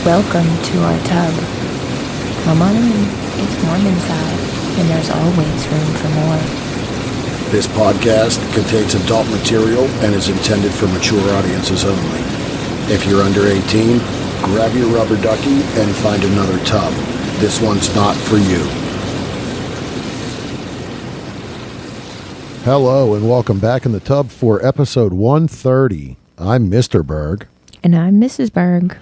Welcome to our tub. Come on in. It's warm inside, and there's always room for more. This podcast contains adult material and is intended for mature audiences only. If you're under 18, grab your rubber ducky and find another tub. This one's not for you. Hello and welcome back in the tub for episode 130. I'm Mr. Berg. And I'm Mrs. Berg.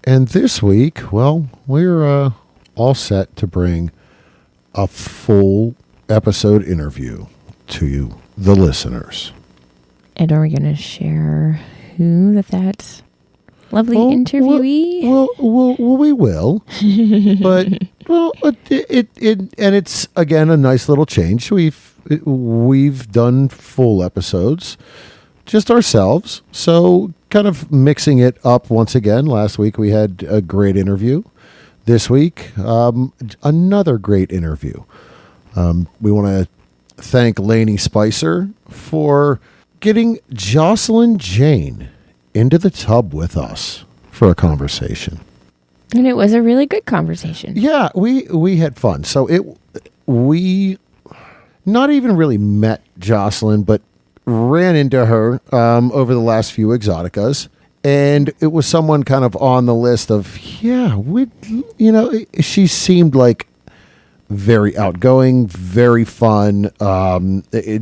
And this week, well, we're all set to bring a full episode interview to you, the listeners. And are we going to share who that lovely interviewee? We will. But it's again a nice little change. We've done full episodes, just ourselves. So kind of mixing it up once again. Last week we had a great interview. This week, another great interview. We want to thank Lainey Spicer for getting Joslyn Jane into the tub with us for a conversation. And it was a really good conversation. Yeah, we had fun. So we not even really met Joslyn, but ran into her over the last few Exoticas. And it was someone kind of on the list of, she seemed like very outgoing, very fun,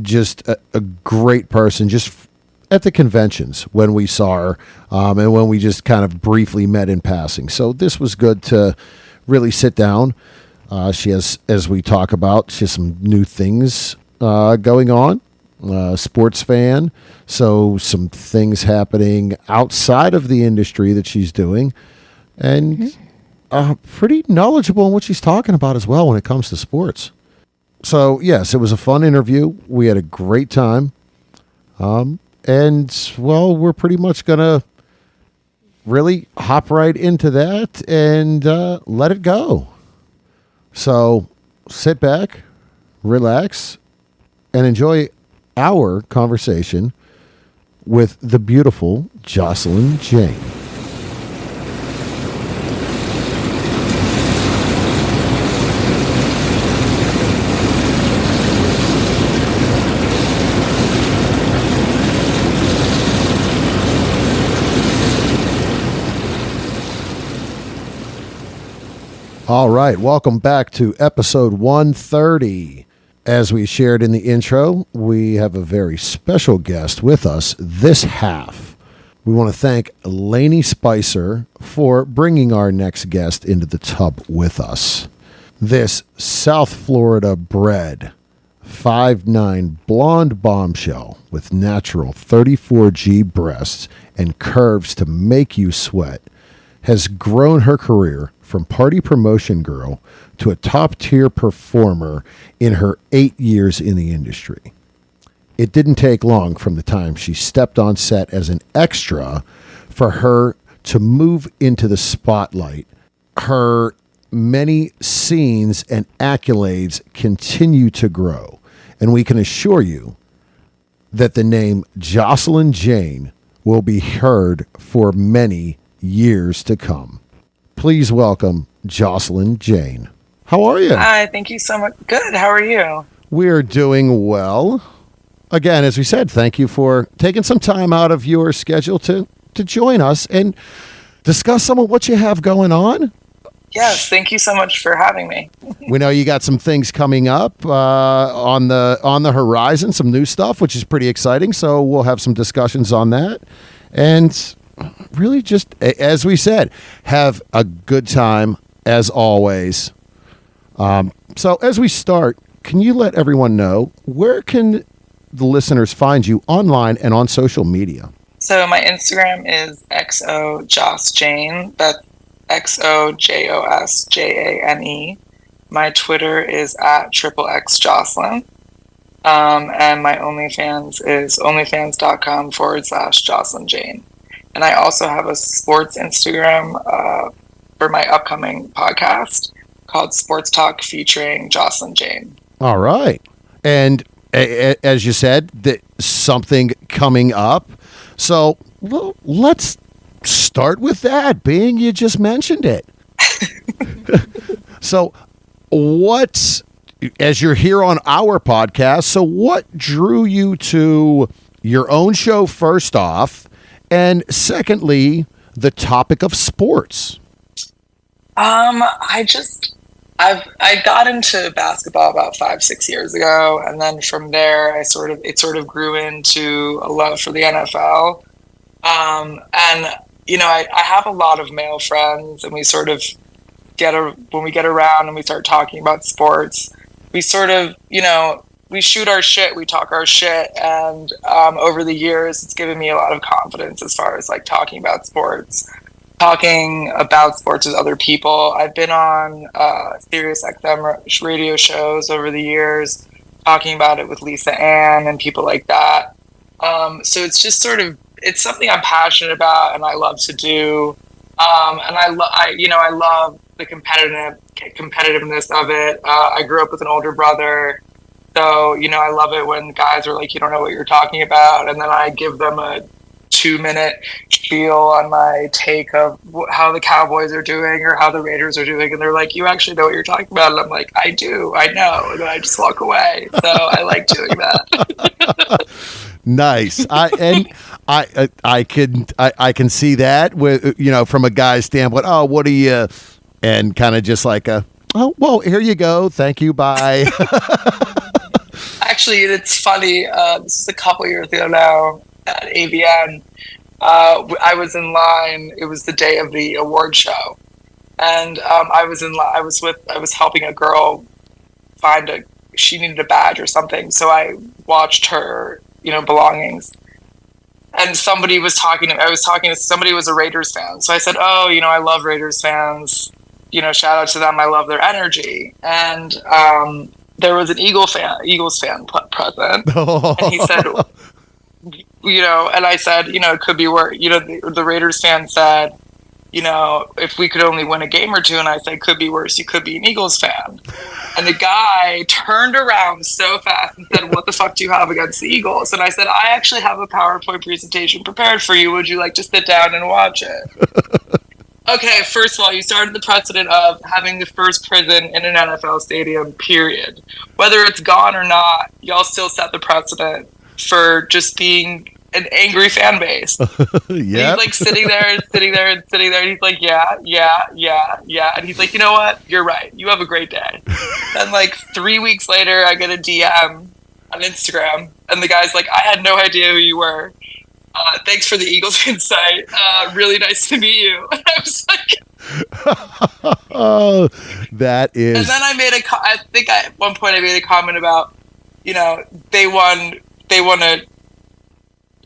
just a great person, just at the conventions when we saw her and when we just kind of briefly met in passing. So this was good to really sit down. She has, as we talk about, she has some new things going on. Sports fan, so some things happening outside of the industry that she's doing, and pretty knowledgeable in what she's talking about as well when it comes to sports. So yes, it was a fun interview. We had a great time, and well, we're pretty much gonna really hop right into that and let it go. So sit back, relax, and enjoy our conversation with the beautiful Joslyn Jane. All right, welcome back to episode 130. As we shared in the intro, we have a very special guest with us this half. We want to thank Lainey Spicer for bringing our next guest into the tub with us. This South Florida bred 5'9" blonde bombshell with natural 34G breasts and curves to make you sweat has grown her career from party promotion girl to a top-tier performer in her 8 years in the industry. It didn't take long from the time she stepped on set as an extra for her to move into the spotlight. Her many scenes and accolades continue to grow, and we can assure you that the name Joslyn Jane will be heard for many years to come. Please welcome Joslyn Jane. How are you? Hi, thank you so much. Good. How are you? We're doing well. Again, as we said, thank you for taking some time out of your schedule to join us and discuss some of what you have going on. Yes, thank you so much for having me. We know you got some things coming up on the horizon, some new stuff, which is pretty exciting. So we'll have some discussions on that. And really just, as we said, have a good time as always. So as we start, can you let everyone know where can the listeners find you online and on social media? So my Instagram is xojosjane. That's XOJOSJANE. My Twitter is at XXXJoslyn. And my OnlyFans is onlyfans.com/Joslyn Jane. And I also have a sports Instagram for my upcoming podcast called Sports Talk featuring Joslyn Jane. All right. And as you said, that something coming up. So let's start with that, being you just mentioned it. So as you're here on our podcast, so what drew you to your own show first off, and secondly, the topic of sports? I got into basketball about 5-6 years ago, and then from there, it sort of grew into a love for the NFL. And I have a lot of male friends, and we sort of when we get around and we start talking about sports, we sort of, we shoot our shit, we talk our shit, and over the years, it's given me a lot of confidence as far as like talking about sports with other people. I've been on Sirius XM radio shows over the years, talking about it with Lisa Ann and people like that. So it's just it's something I'm passionate about and I love to do. And I love the competitiveness of it. I grew up with an older brother, so I love it when guys are like, you don't know what you're talking about, and then I give them a 2-minute spiel on my take of how the Cowboys are doing or how the Raiders are doing, and they're like, you actually know what you're talking about, and I'm like, I do, I know, and then I just walk away. So I like doing that. Nice. I can see that with from a guy's standpoint. Oh, what are you? And kind of just like oh, well, here you go. Thank you. Bye. Actually, it's funny. This is a couple years ago now at AVN. I was in line. It was the day of the award show, and I was in line. I was helping a girl she needed a badge or something. So I watched her, belongings. And somebody was talking to somebody who was a Raiders fan. So I said, oh, I love Raiders fans. Shout out to them. I love their energy. And there was an Eagles fan present. And he said, and I said, it could be worse. The Raiders fan said, if we could only win a game or two, and I said, could be worse. You could be an Eagles fan. And the guy turned around so fast and said, what the fuck do you have against the Eagles? And I said, I actually have a PowerPoint presentation prepared for you. Would you like to sit down and watch it? Okay, first of all, you started the precedent of having the first prison in an NFL stadium, period. Whether it's gone or not, y'all still set the precedent for just being an angry fan base. Yeah. He's like sitting there. And he's like, yeah. And he's like, you know what? You're right. You have a great day. Then like 3 weeks later, I get a DM on Instagram, and the guy's like, I had no idea who you were. Thanks for the Eagles insight. Really nice to meet you. And I was like, oh, that is. And then I think at one point I made a comment about, they won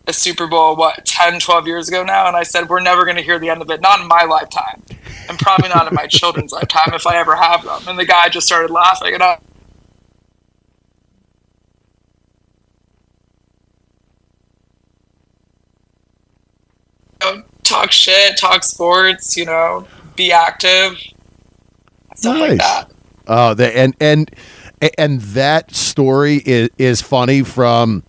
a Super Bowl, 10, 12 years ago now, and I said, we're never going to hear the end of it, not in my lifetime, and probably not in my children's lifetime if I ever have them. And the guy just started laughing, and I talk shit, talk sports, be active, stuff like that. Oh, and that story is funny from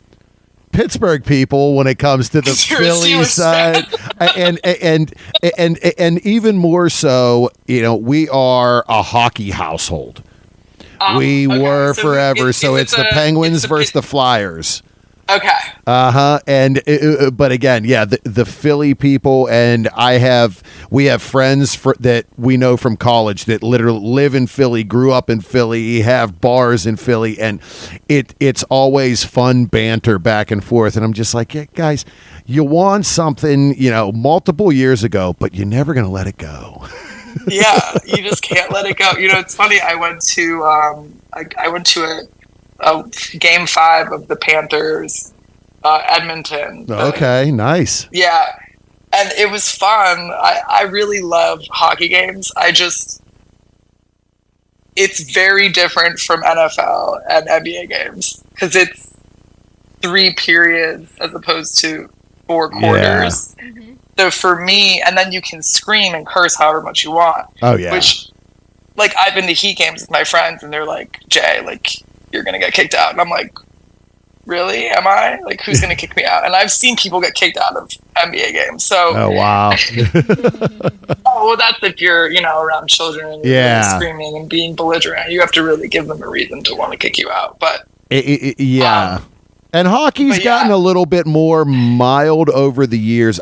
Pittsburgh people when it comes to the Philly side, and even more so, we are a hockey household. We were forever, so it's the Penguins versus the Flyers. Okay. And but again, yeah, the Philly people, and we have friends that we know from college that literally live in Philly, grew up in Philly, have bars in Philly, and it's always fun banter back and forth. And I'm just like, yeah, guys, you won something, multiple years ago, but you're never gonna let it go. Yeah, you just can't let it go. It's funny. I went to a game 5 of the Panthers, Edmonton. Okay, nice. Yeah, and it was fun. I really love hockey games. It's very different from NFL and NBA games because it's 3 periods as opposed to 4 quarters. Yeah. Mm-hmm. So for me, and then you can scream and curse however much you want. Oh yeah. Which, I've been to Heat games with my friends, and they're like, Jay, you're gonna get kicked out, and I'm like, really? Am I? Like, who's going to kick me out? And I've seen people get kicked out of NBA games. So, Oh, wow. oh, well, that's if you're, around children and you're really screaming and being belligerent. You have to really give them a reason to want to kick you out. But yeah. And hockey's gotten a little bit more mild over the years.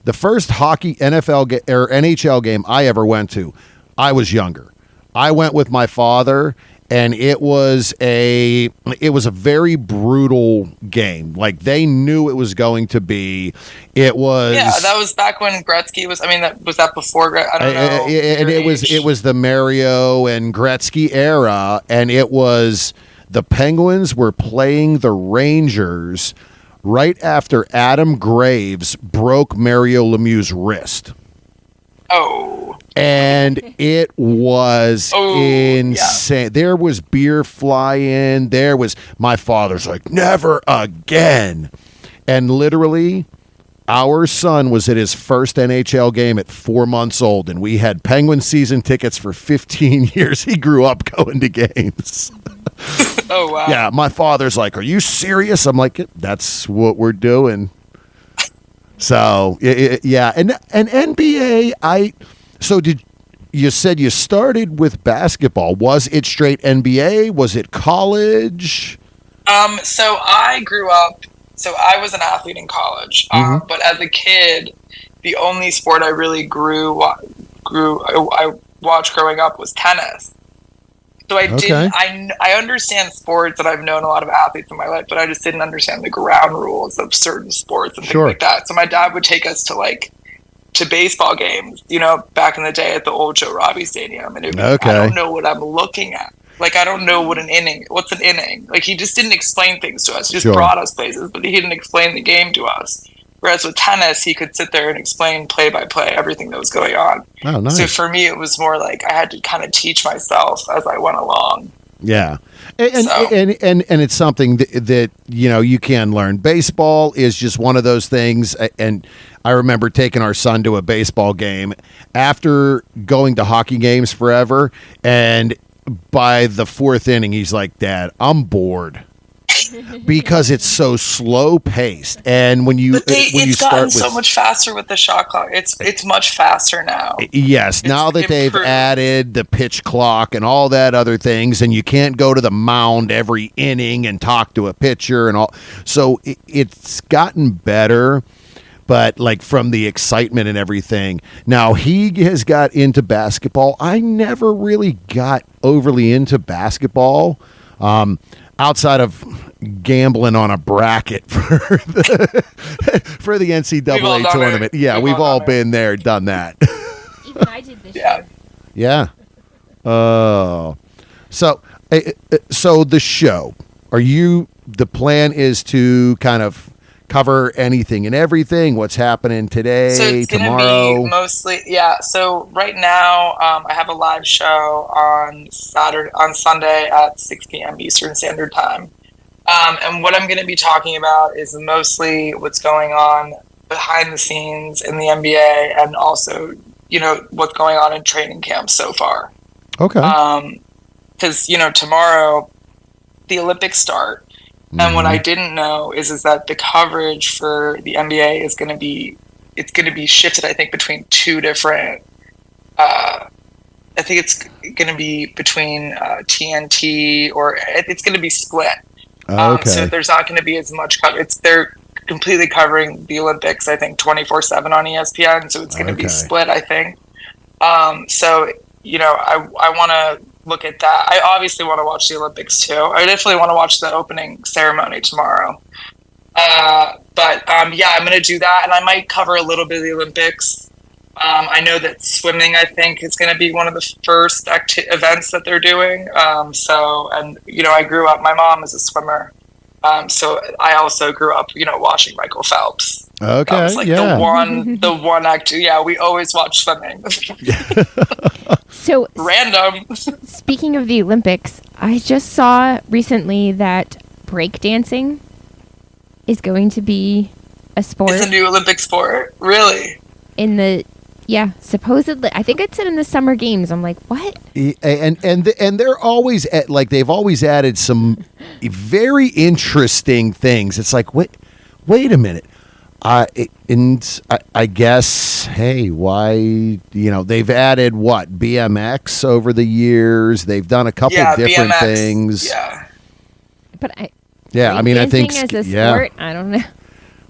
The first hockey or NHL game I ever went to, I was younger. I went with my father, and it was a very brutal game. Like, they knew it was going to be. It was. Yeah, that was back when Gretzky was. I mean, was that before? I don't know. And it was the Mario and Gretzky era, and it was. The Penguins were playing the Rangers right after Adam Graves broke Mario Lemieux's wrist. Oh. And it was insane. Yeah. There was beer flying. My father's like, never again. And literally, our son was at his first NHL game at 4 months old, and we had Penguin season tickets for 15 years. He grew up going to games. Oh, wow. Yeah, my father's like, are you serious? I'm like, that's what we're doing. So, yeah. And NBA, you said you started with basketball. Was it straight NBA? Was it college? So I grew up, I was an athlete in college. But as a kid, the only sport I really I watched growing up was tennis. So I understand sports, and I've known a lot of athletes in my life, but I just didn't understand the ground rules of certain sports and things like that. So my dad would take us to baseball games, back in the day at the old Joe Robbie Stadium. And I don't know what I'm looking at. Like, I don't know what's an inning? Like, he just didn't explain things to us. He just brought us places, but he didn't explain the game to us. Whereas with tennis, he could sit there and explain play by play everything that was going on. Oh, nice. So for me, it was more like I had to kind of teach myself as I went along. Yeah. And it's something that you can learn. Baseball is just one of those things. And I remember taking our son to a baseball game after going to hockey games forever. And by the fourth inning, he's like, Dad, I'm bored. Because it's so slow paced, and when you gotten so much faster with the shot clock. It's much faster now. Yes, now that they've added the pitch clock and all that other things, and you can't go to the mound every inning and talk to a pitcher and all. So it's gotten better, but like from the excitement and everything. Now he has got into basketball. I never really got overly into basketball. Outside of gambling on a bracket for the NCAA tournament. Yeah, we've all been there, done that. Even I did this year. Yeah. Oh. So the show, the plan is to kind of cover anything and everything, what's happening today, so it's tomorrow? Gonna be mostly, so right now I have a live show on Sunday at 6 p.m. Eastern Standard Time. And what I'm going to be talking about is mostly what's going on behind the scenes in the NBA, and also, what's going on in training camps so far. Okay. Because, tomorrow the Olympics start. And what I didn't know is that the coverage for the NBA is going to be shifted, I think, between two different, I think it's going to be between TNT, or it's going to be split. So there's not going to be as much coverage. They're completely covering the Olympics, I think, 24/7 on ESPN. So it's going to be split, I think. So, I want to look at that. I obviously want to watch the Olympics too. I definitely want to watch the opening ceremony tomorrow. But I'm going to do that, and I might cover a little bit of the Olympics. I know that swimming, I think, is going to be one of the first events that they're doing. I grew up, my mom is a swimmer. So I also grew up, watching Michael Phelps. Okay. That was like the one activity. Yeah, we always watch swimming. So random. Speaking of the Olympics, I just saw recently that breakdancing is going to be a sport. It's a new Olympic sport? Really? In the Yeah, supposedly. I think it said in the summer games. I'm like, what? And they're always they've always added some very interesting things. It's like, wait a minute. I guess, hey, why, they've added what, BMX over the years. They've done a couple different BMX, things. Yeah. But I mean, I think as a sport, I don't know.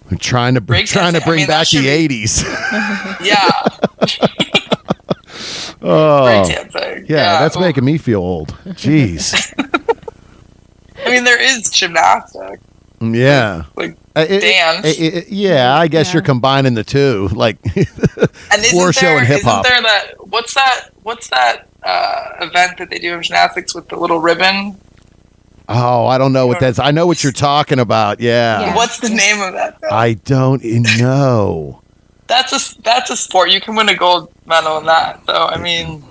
I'm trying to bring back the 80s. Yeah. Breakdancing. Yeah, that's making me feel old. Jeez. I mean, there is gymnastics. Yeah. Like dance. I guess you're combining the two, like and floor show and hip hop. Isn't there what's that event that they do in gymnastics with the little ribbon? Oh, I don't know what that's. I know what you're talking about. Yeah. What's the name of that? I don't know. That's a sport. You can win a gold medal in that. So I mean.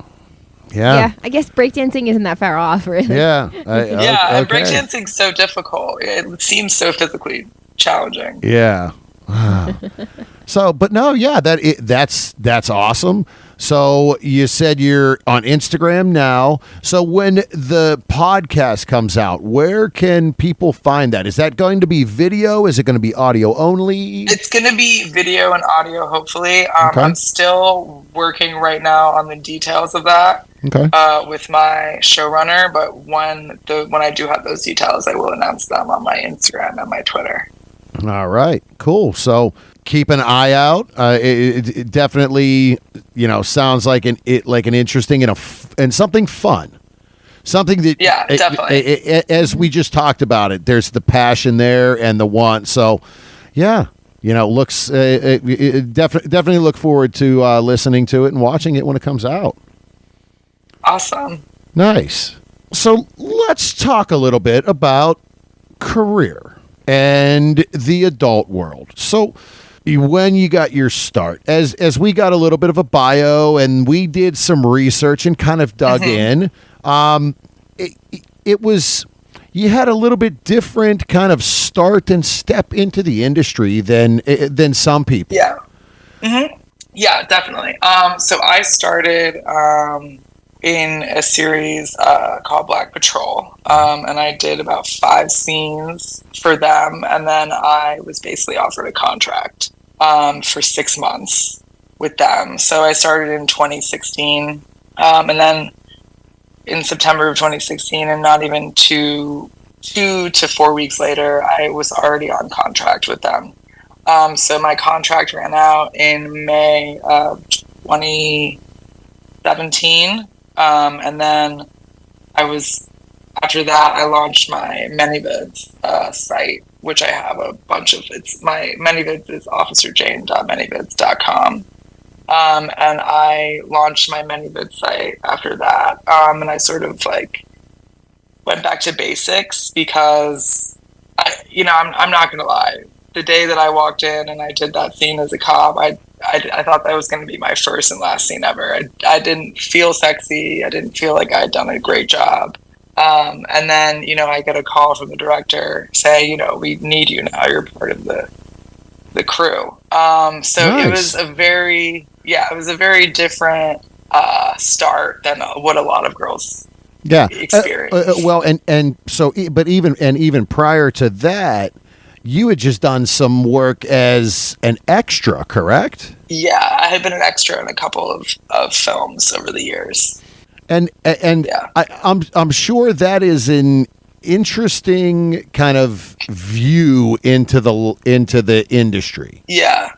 Yeah. I guess breakdancing isn't that far off, really. Yeah. And breakdancing's so difficult. It seems so physically challenging. Yeah. So, but no, that's awesome. So you said you're on Instagram now. So when the podcast comes out, where can people find that? Is that going to be video? Is it going to be audio only? It's going to be video and audio, hopefully. Okay. I'm still working right now on the details of that. Okay. With my showrunner, but when I do have those details, I will announce them on my Instagram and my Twitter. All right, cool. So keep an eye out. It definitely, sounds like an interesting and something fun. Something that definitely. As we just talked about it, there's the passion there and the want. So, looks definitely look forward to listening to it and watching it when it comes out. Awesome. Nice. So let's talk a little bit about career and the adult world. So when you got your start, as we got a little bit of a bio and we did some research and kind of dug in, it was, you had a little bit different kind of start and step into the industry than some people. Yeah. Mm-hmm. Yeah, definitely. So I started in a series called Black Patrol, and I did about 5 scenes for them, and then I was basically offered a contract for 6 months with them. So I started in 2016, and then in September of 2016, and not even two to 4 weeks later, I was already on contract with them. So my contract ran out in May of 2017. And then after that, I launched my ManyVids site, which I have a bunch of. My ManyVids is officerjane.manyvids.com. And I launched my ManyVids site after that. And I sort of went back to basics because I'm not going to lie. The day that I walked in and I did that scene as a cop, I thought that was going to be my first and last scene ever. I didn't feel sexy. I didn't feel like I had done a great job. And then, I get a call from the director saying, we need you now. You're part of the crew. So nice. It was a very different start than what a lot of girls experience. But even prior to that, you had just done some work as an extra, correct? Yeah, I had been an extra in a couple of films over the years. And yeah. I'm sure that is an interesting kind of view into the industry. Yeah.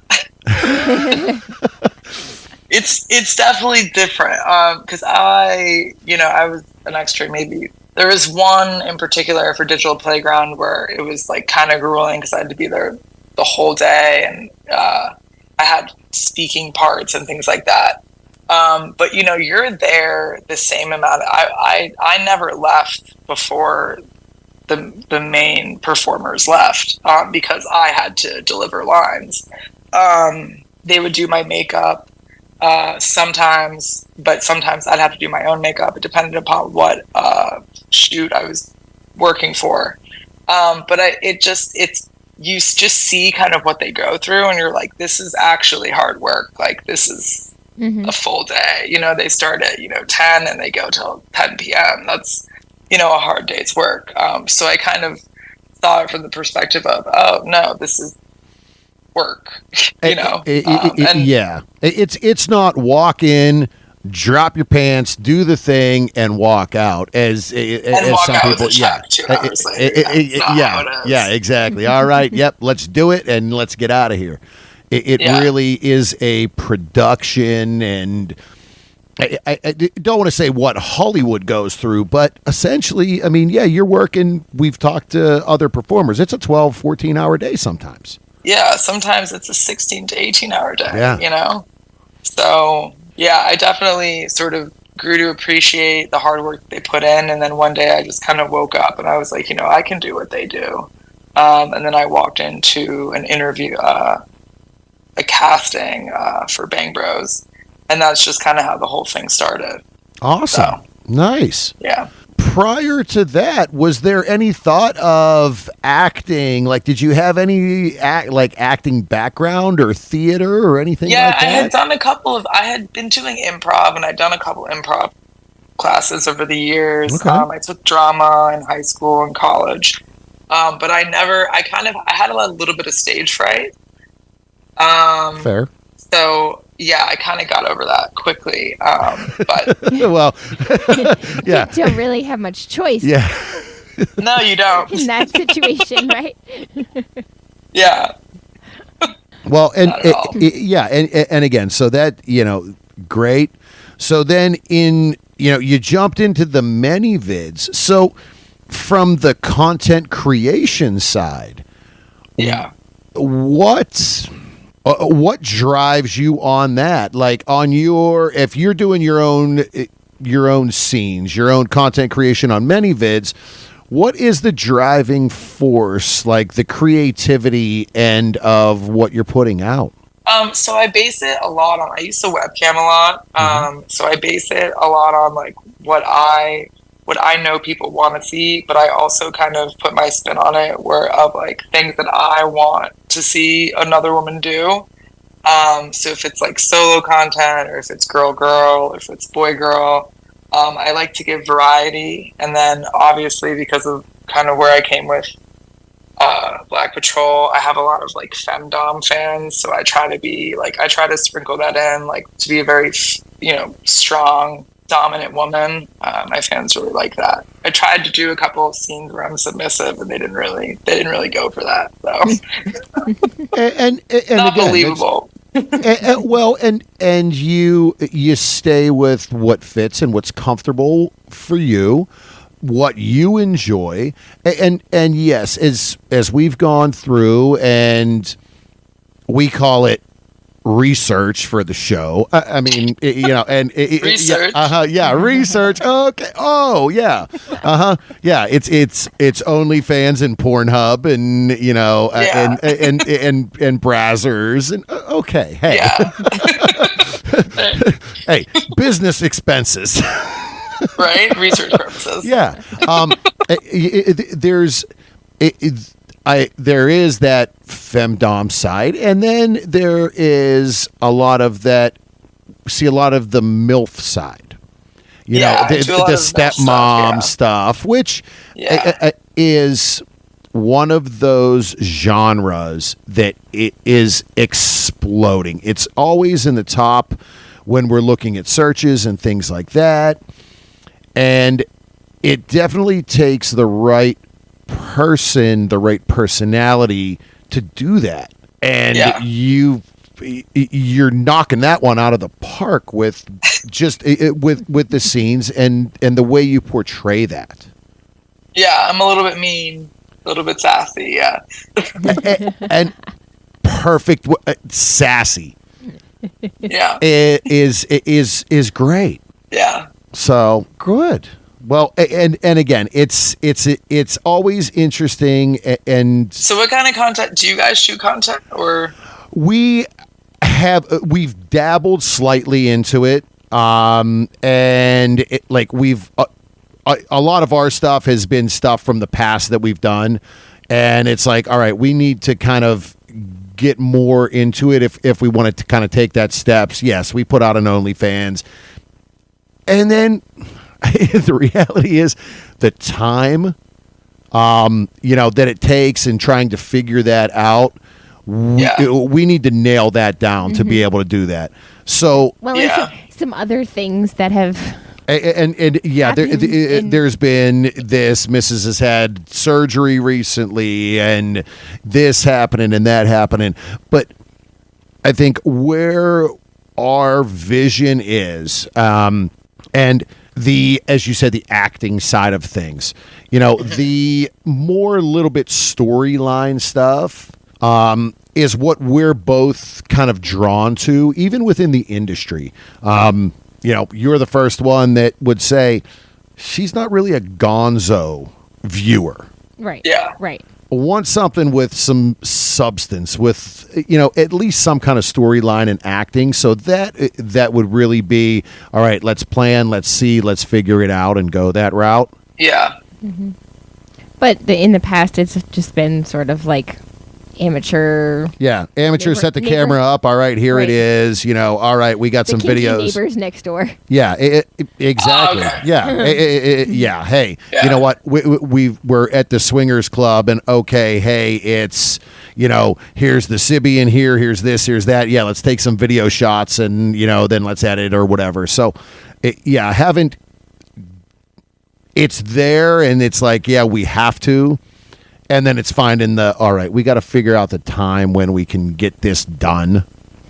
It's definitely different because I was an extra maybe. There was one in particular for Digital Playground where it was kind of grueling because I had to be there the whole day and I had speaking parts and things like that. But you're there the same amount. I never left before the main performers left because I had to deliver lines. They would do my makeup. Sometimes I'd have to do my own makeup. It depended upon what shoot I was working for. But you just see kind of what they go through, and you're like, this is actually hard work. This is a full day. They start at 10 and they go till 10 p.m. That's a hard day's work. So I kind of saw it from the perspective of, oh no, this is work. Yeah, it's not walk in, drop your pants, do the thing, and walk out as walk some out people. with a check 2 hours later. Yeah, exactly. All right, yep, let's do it and let's get out of here. It really is a production, and I don't want to say what Hollywood goes through, but essentially, I mean, yeah, you're working. We've talked to other performers. It's a 12, 14-hour day sometimes. Yeah, sometimes it's a 16 to 18-hour day. Yeah. So yeah, I definitely sort of grew to appreciate the hard work they put in. And then one day I just kind of woke up and I was like, I can do what they do. And then I walked into an interview, a casting for Bang Bros. And that's just kind of how the whole thing started. Awesome. So, nice. Yeah. Prior to that, was there any thought of acting? Like, did you have any acting background or theater or anything like that? Yeah, I had been doing improv, and I'd done a couple improv classes over the years. Okay. I took drama in high school and college. But I had a little bit of stage fright. Fair. So yeah, I kind of got over that quickly. But well, yeah, you don't really have much choice. Yeah. No, you don't. In that situation, right? Yeah. Well, and again, so that great. So then you jumped into the many vids. So from the content creation side, yeah, what drives you on that? Like if you're doing your own scenes, your own content creation on many vids, what is the driving force, like the creativity end of what you're putting out? So I base it a lot on, I used to webcam a lot. So I base it a lot on like what I know people want to see, but I also kind of put my spin on it of like things that I want to see another woman do. So if it's like solo content, or if it's girl, or if it's boy, I like to give variety. And then obviously, because of kind of where I came with Black Patrol, I have a lot of like femdom fans. So I try to sprinkle that in, like to be a very, strong, dominant woman. My fans really like that. I tried to do a couple of scenes where I'm submissive, and they didn't really go for that. So and not again, believable. and you stay with what fits and what's comfortable for you, what you enjoy, and yes, as we've gone through, and we call it research for the show. I mean, research. Research. Okay. Oh, yeah. Yeah. It's OnlyFans and Pornhub, and and Brazzers, and okay. Hey. Yeah. Hey, business expenses. Right. Research purposes. Yeah. There is that femdom side, and then there is a lot of the MILF side. The stepmom stuff, which is one of those genres that it is exploding. It's always in the top when we're looking at searches and things like that. And it definitely takes the right person, the right personality to do that. And you're knocking that one out of the park with just with the scenes and the way you portray that. Yeah, I'm a little bit mean, a little bit sassy, yeah. and perfect sassy. Yeah. Is great. Yeah. So good. Well, and again, it's always interesting. And so, what kind of content do you guys shoot? Content, or we've dabbled slightly into it, and we've a lot of our stuff has been stuff from the past that we've done, and it's like, all right, we need to kind of get more into it if we wanted to kind of take that steps. Yes, we put out an OnlyFans. And then the reality is the time, that it takes in trying to figure that out. We need to nail that down to be able to do that. So, some other things that have. There's been this. Mrs. has had surgery recently, and this happening and that happening. But I think where our vision is, and as you said, the acting side of things, the more little bit storyline stuff, is what we're both kind of drawn to, even within the industry. You're the first one that would say she's not really a gonzo viewer. Right. Yeah. Right. Want something with some substance, with at least some kind of storyline and acting. So that would really be all right. Let's plan. Let's see. Let's figure it out and go that route. Yeah. Mm-hmm. But in the past, it's just been sort of like amateur. Yeah, amateur. Set the camera up. All right, here it is. All right, we got some videos. Neighbors next door. Yeah, exactly. Okay. Yeah, Hey, you know what? We're at the swingers club, and okay, hey, it's here's the Sibian here, here's this, here's that. Yeah, let's take some video shots, and then let's edit or whatever. So, haven't. It's there, and it's like, we have to. And then it's finding all right, we got to figure out the time when we can get this done.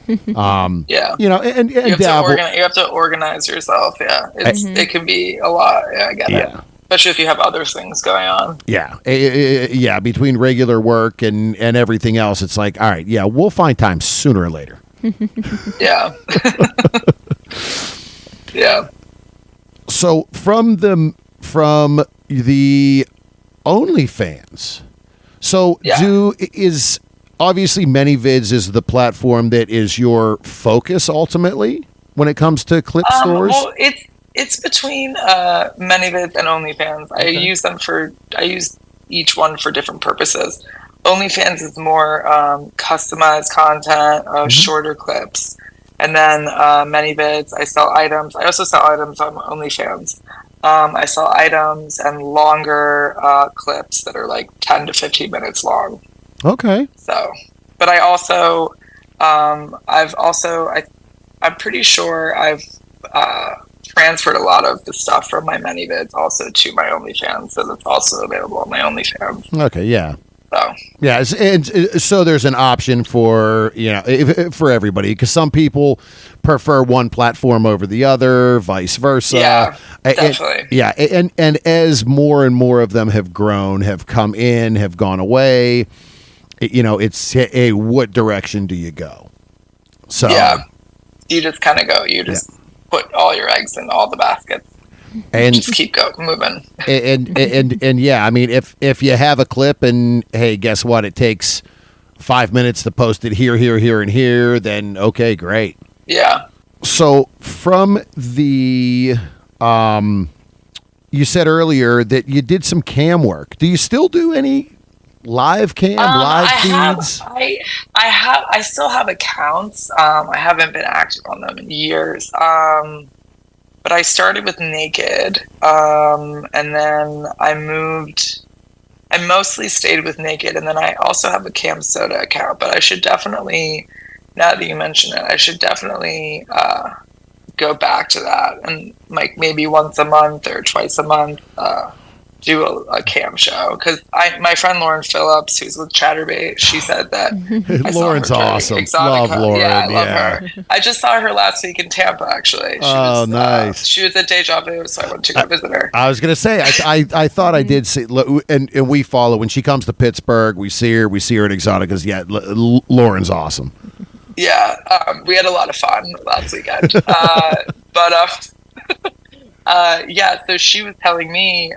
And you have to organize yourself. Yeah. It can be a lot. Yeah, I get it. Especially if you have other things going on. Yeah. Between regular work and everything else, it's like, all right, we'll find time sooner or later. Yeah. Yeah. So from the OnlyFans. So is obviously ManyVids is the platform that is your focus ultimately when it comes to clip stores? Well, it's between ManyVids and OnlyFans. Okay. I use each one for different purposes. OnlyFans is more customized content, shorter clips. And then ManyVids, I sell items. I also sell items on OnlyFans. I sell items and longer clips that are like 10 to 15 minutes long. Okay. So, but I also, I'm pretty sure I've transferred a lot of the stuff from my ManyVids also to my OnlyFans. So that's also available on my OnlyFans. Okay, yeah. So. Yeah, so there's an option for for everybody, because some people prefer one platform over the other, vice versa. Yeah, definitely. And as more and more of them have grown, have come in, have gone away, it's what direction do you go? So you just kind of go. You just put all your eggs in all the baskets. And just keep moving. And yeah, I mean, if you have a clip and hey, guess what? It takes 5 minutes to post it here, and here. Then okay, great. Yeah. So from the, you said earlier that you did some cam work. Do you still do any live cam, feeds? I still have accounts. I haven't been active on them in years. But I started with Naked, and then I mostly stayed with Naked, and then I also have a Cam Soda account, but I should definitely, now that you mention it, I should definitely go back to that, and like maybe once a month or twice a month do a cam show, because my friend Lauren Phillips, who's with Chatterbait, she said that Lauren's awesome. Love Lauren. Yeah, I love her. I just saw her last week in Tampa, actually. Nice. She was at Deja Vu, so I went to go visit her. I was gonna say I thought I did see, and we follow when she comes to Pittsburgh. We see her at Exoticas. Yeah, Lauren's awesome. Yeah, we had a lot of fun last weekend. So she was telling me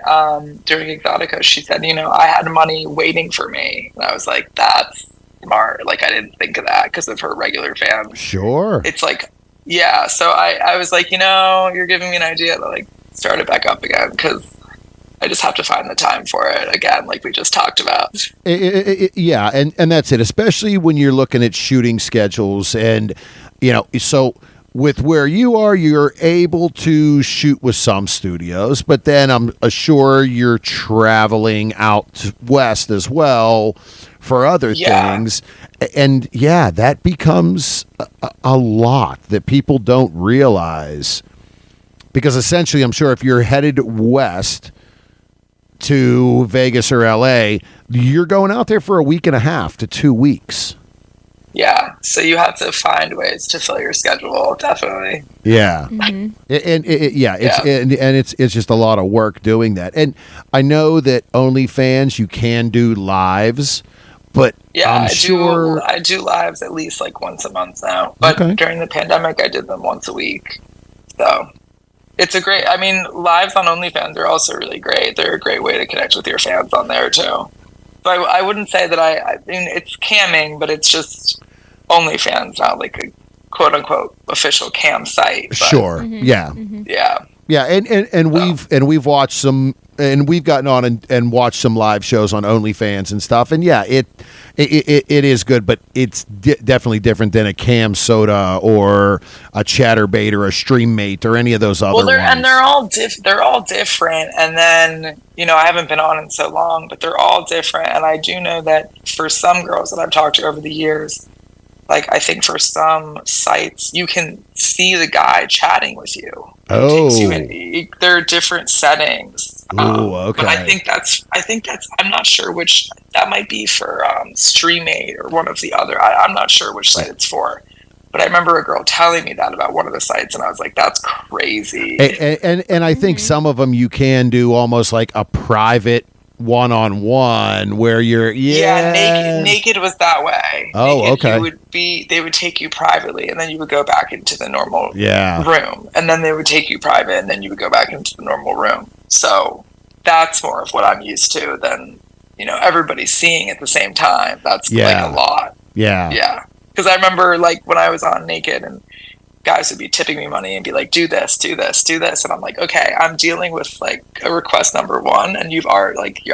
during Exotica, she said, I had money waiting for me. And I was like, that's smart. Like, I didn't think of that because of her regular fans. Sure. It's like, so I was like, you're giving me an idea to like start it back up again, because I just have to find the time for it again, like we just talked about. Yeah, and that's it. Especially when you're looking at shooting schedules, and so with where you are, you're able to shoot with some studios, but then I'm sure you're traveling out west as well for other things. And yeah, that becomes a lot that people don't realize, because essentially, I'm sure if you're headed west to Vegas or LA, you're going out there for a week and a half to 2 weeks. Yeah, so you have to find ways to fill your schedule, definitely. Yeah, and it's just a lot of work doing that. And I know that OnlyFans, you can do lives, but I do lives at least like once a month now. But during the pandemic, I did them once a week. So it's lives on OnlyFans are also really great. They're a great way to connect with your fans on there too. So I wouldn't say that I mean, it's camming, but it's just OnlyFans, not like a quote unquote official cam site. But, sure. Yeah. Yeah, and we've watched some, and we've gotten on and watched some live shows on OnlyFans and stuff, and yeah, it is good, but it's definitely different than a Cam Soda or a Chatterbait or a Streammate or any of those other ones. And they're all different. And then I haven't been on in so long, but they're all different. And I do know that for some girls that I've talked to over the years, like I think for some sites you can see the guy chatting with you. There are different settings. Oh, okay. But I think that's. I'm not sure which. That might be for Streammate or one of the other. I'm not sure which site it's for. But I remember a girl telling me that about one of the sites, and I was like, "That's crazy." And I think some of them you can do almost like a private one-on-one where you're naked was that way. Okay. They would take you privately, and then you would go back into the normal room, and then they would take you private, and then you would go back into the normal room. So that's more of what I'm used to than everybody seeing at the same time. That's like a lot. Because I remember like when I was on Naked and guys would be tipping me money and be like, do this, and I'm like, okay, I'm dealing with like a request number 1, and you've already like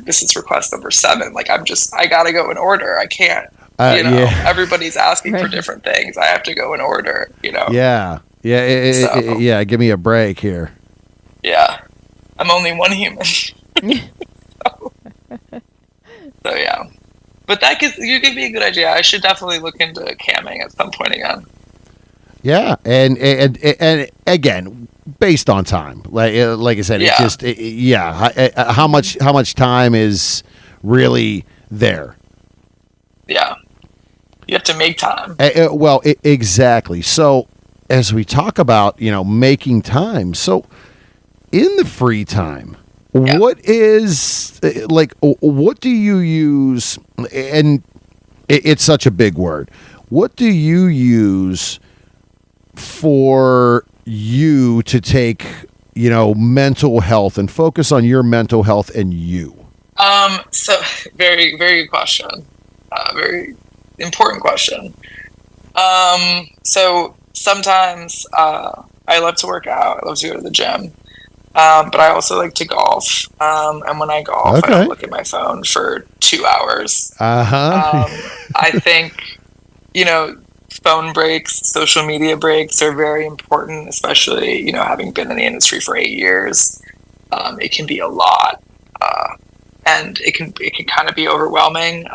this is request number 7. Like I gotta go in order. I can't. Everybody's asking for different things. I have to go in order. Yeah. Give me a break here. Yeah, I'm only one human. so yeah, but you give me a good idea. I should definitely look into camming at some point again. Yeah, and again, based on time, like I said, it just how much time is really there? Yeah, you have to make time. Exactly. So as we talk about making time, so in the free time, what is what do you use? And it's such a big word. What do you use for you to take mental health and focus on your mental health and you? So very, very good question. Very important question. So sometimes I love to work out. I love to go to the gym. But I also like to golf. And when I golf, I don't look at my phone for 2 hours. I think, phone breaks, social media breaks are very important, especially, having been in the industry for 8 years. It can be a lot. And it can kind of be overwhelming.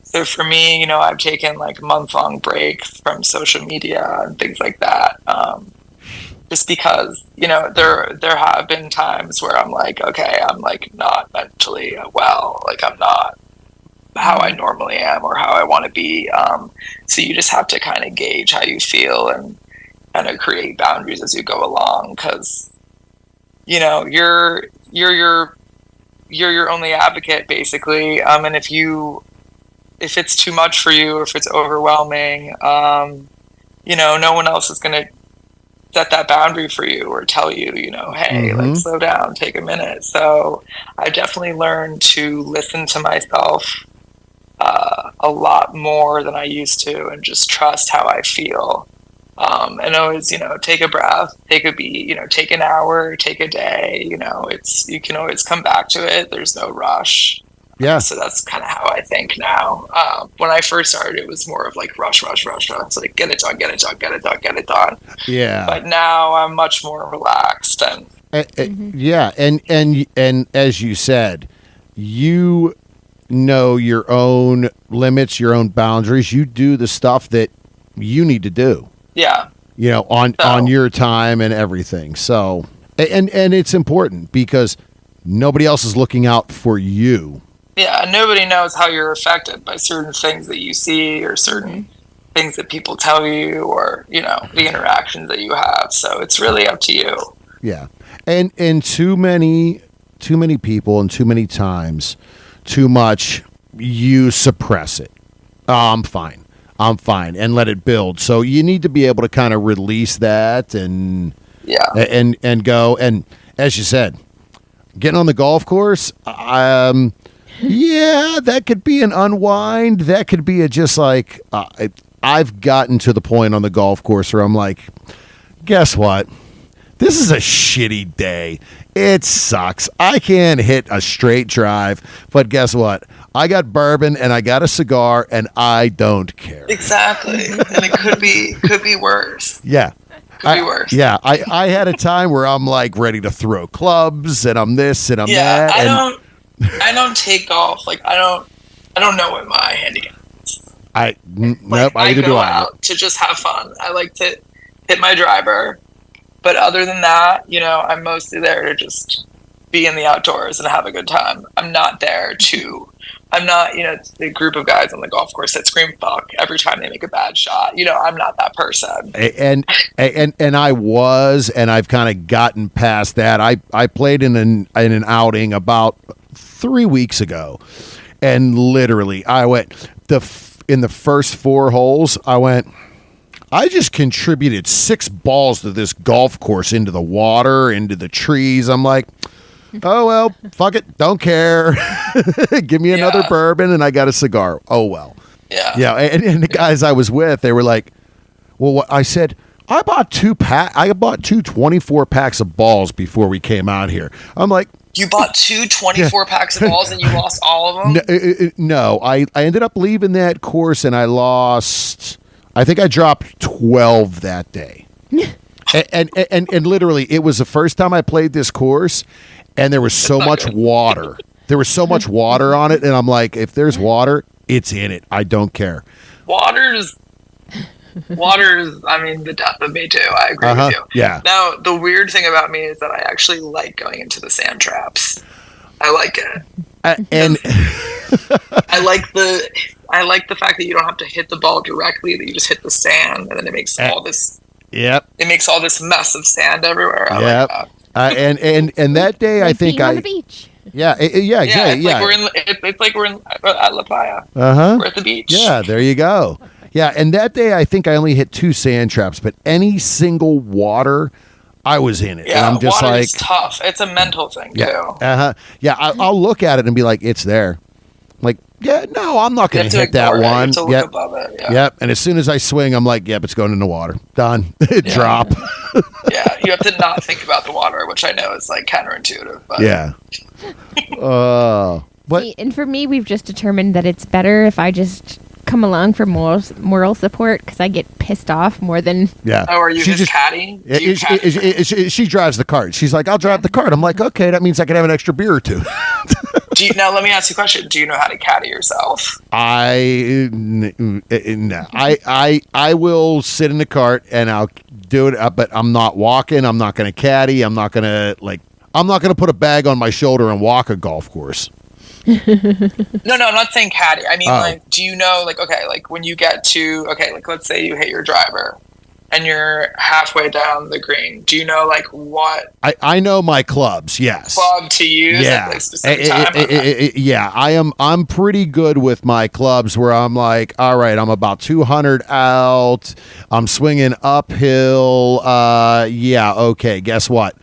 So for me, I've taken like month-long breaks from social media and things like that. Just because, there have been times where I'm like, okay, I'm like not mentally well, like I'm not how I normally am or how I want to be. So you just have to kind of gauge how you feel and kind of create boundaries as you go along, because you're your only advocate basically. And if it's too much for you or if it's overwhelming, no one else is going to set that boundary for you or tell you, hey, like slow down, take a minute. So I definitely learned to listen to myself a lot more than I used to, and just trust how I feel. And always, take a breath, take a beat, take an hour, take a day, you can always come back to it. There's no rush. Yeah. So that's kind of how I think now. When I first started, it was more of like rush, rush, rush, rush. It's like, get it done, get it done, get it done, get it done. Yeah. But now I'm much more relaxed yeah. And as you said, you know your own limits, your own boundaries. You do the stuff that you need to do. Yeah. On your time and everything. So, and it's important because nobody else is looking out for you. Yeah, nobody knows how you're affected by certain things that you see or certain things that people tell you or, the interactions that you have. So it's really up to you. Yeah. And too many people and too many times, too much, you suppress it. I'm fine, and let it build. So you need to be able to kind of release that and go. And as you said, getting on the golf course, yeah, that could be an unwind. That could be just like, I've gotten to the point on the golf course where I'm like, guess what? This is a shitty day. It sucks. I can't hit a straight drive, but guess what? I got bourbon and I got a cigar and I don't care. Exactly. And it could be worse. Yeah. Could be worse. Yeah. I had a time where I'm like ready to throw clubs and I'm this and I'm that. I don't take golf. Like I don't know what my handicap is. Nope, I go out to just have fun. I like to hit my driver. But other than that, I'm mostly there to just be in the outdoors and have a good time. I'm not the group of guys on the golf course that scream fuck every time they make a bad shot. I'm not that person. And I was, and I've kind of gotten past that. I played in an outing about 3 weeks ago, and literally I went in the first 4 holes. I just contributed 6 balls to this golf course into the water, into the trees. I'm like, oh, well, fuck it. Don't care. Give me another bourbon and I got a cigar. Oh, well. Yeah. Yeah. And the guys I was with, they were like, well, I said, I bought 2 24 packs of balls before we came out here. I'm like, you bought 2 24 packs of balls and you lost all of them? No, I ended up leaving that course and I lost... I think I dropped 12 that day. and literally, it was the first time I played this course, and there was so much water. There was so much water on it, and I'm like, if there's water, it's in it. I don't care. Water is, the death of me, too. I agree with you. Yeah. Now, the weird thing about me is that I actually like going into the sand traps. I like it. And I like the fact that you don't have to hit the ball directly; that you just hit the sand, and then it makes all this. Yep. It makes all this mess of sand everywhere. Yep. Like that. And that day, I think on the beach. Yeah. It's like we're at La Playa. We're at the beach. Yeah. There you go. Yeah. And that day, I think I only hit 2 sand traps, but any single water, I was in it. Yeah, and I'm just water like, is tough. It's a mental thing too. Yeah, I'll look at it and be like, it's there. Like, yeah, no, I'm not going to hit that one. You have to look above it. Yeah. Yep. And as soon as I swing, I'm like, yep, it's going in the water. Done. Drop. Yeah, you have to not think about the water, which I know is like counterintuitive. But. Yeah. See, and for me, we've just determined that it's better if I just come along for moral support because I get pissed off more than... Yeah. Oh, are you just caddy? She drives the cart. She's like, I'll drive the cart. I'm like, okay, that means I can have an extra beer or 2. Now, let me ask you a question. Do you know how to caddy yourself? I will sit in the cart and I'll do it, but I'm not walking. I'm not going to caddy. I'm not going to put a bag on my shoulder and walk a golf course. No, I'm not saying caddy. I mean, do you know, when you get to, let's say you hit your driver and you're halfway down the green. Do you know, what? I know my clubs, yes. Club to use at specific time? Yeah, I'm pretty good with my clubs where I'm like, all right, I'm about 200 out. I'm swinging uphill. Yeah, okay, guess what?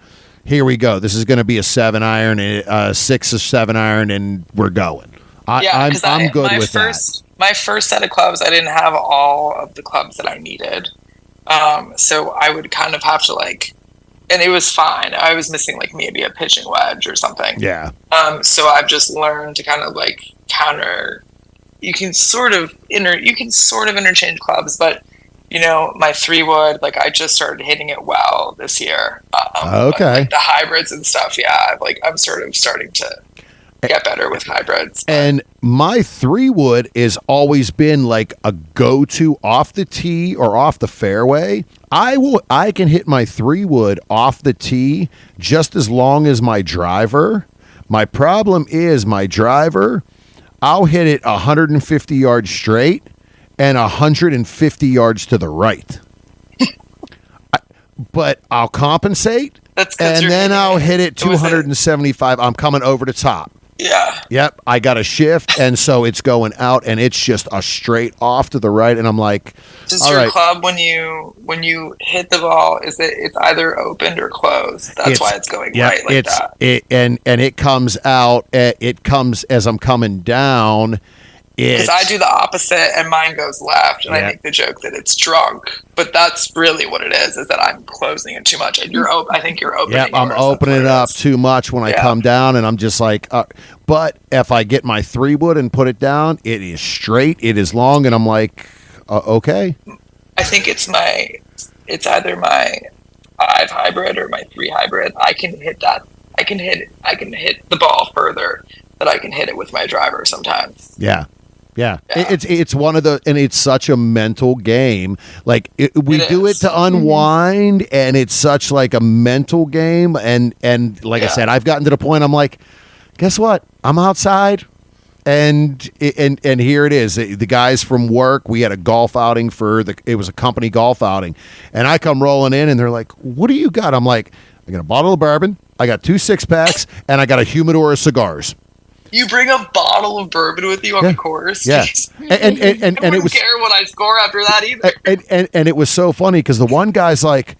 Here we go. This is going to be a 7-iron, 6 or 7-iron, and we're going. I'm good with that. My first set of clubs, I didn't have all of the clubs that I needed. So I would kind of have to like, and it was fine. I was missing like maybe a pitching wedge or something. Yeah. So I've just learned to kind of like counter. You can sort of interchange clubs, but you know, my 3-wood, like I just started hitting it well this year. Okay. Like the hybrids and stuff. Yeah. I'm sort of starting to get better with hybrids. And my 3-wood has always been like a go-to off the tee or off the fairway. I can hit my 3-wood off the tee just as long as my driver. My problem is my driver, I'll hit it 150 yards straight and 150 yards to the right. But I'll compensate, and then I'll hit it 275. I'm coming over the top. Yeah. Yep, I got a shift, and so it's going out, and it's just a straight off to the right, and I'm like, does your club when you hit the ball, it's either opened or closed? That's why it's going right like that. It comes out. It comes as I'm coming down. Because I do the opposite, and mine goes left, and I make the joke that it's drunk, but that's really what it is that I'm closing it too much. And I think you're opening. Yep, I'm opening it up too much when I come down, and I'm just like. But if I get my 3-wood and put it down, it is straight, it is long, and I'm like, okay. I think it's either my 5 hybrid or my 3 hybrid. I can hit that. I can hit the ball further than I can hit it with my driver sometimes. Yeah. It's one of the, and it's such a mental game. Like we do it to unwind, and it's such like a mental game. And like I said, I've gotten to the point. I'm like, guess what? I'm outside, and here it is. The guys from work, we had a golf outing it was a company golf outing, and I come rolling in, and they're like, "What do you got?" I'm like, "I got a bottle of bourbon, I got 2 6-packs, and I got a humidor of cigars." You bring a bottle of bourbon with you on the course. Yeah, and it was care what I score after that either. And it was so funny because the one guy's like,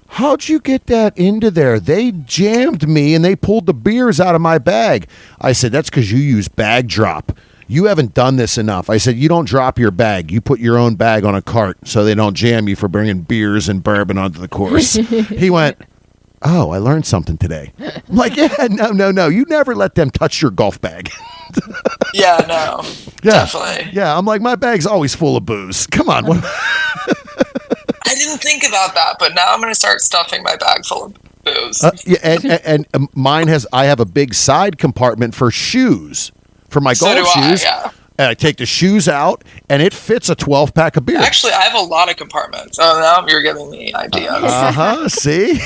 "How'd you get that into there? They jammed me and they pulled the beers out of my bag." I said, "That's because you use bag drop. You haven't done this enough." I said, "You don't drop your bag. You put your own bag on a cart so they don't jam you for bringing beers and bourbon onto the course." He went, "Oh, I learned something today." I'm like, "Yeah, no. You never let them touch your golf bag." Yeah, no. Definitely. Yeah, I'm like, my bag's always full of booze. Come on. I didn't think about that, but now I'm going to start stuffing my bag full of booze. And mine I have a big side compartment for shoes, for my golf shoes. And I take the shoes out, and it fits a 12-pack of beer. Actually, I have a lot of compartments. Oh, now you're giving me ideas. See?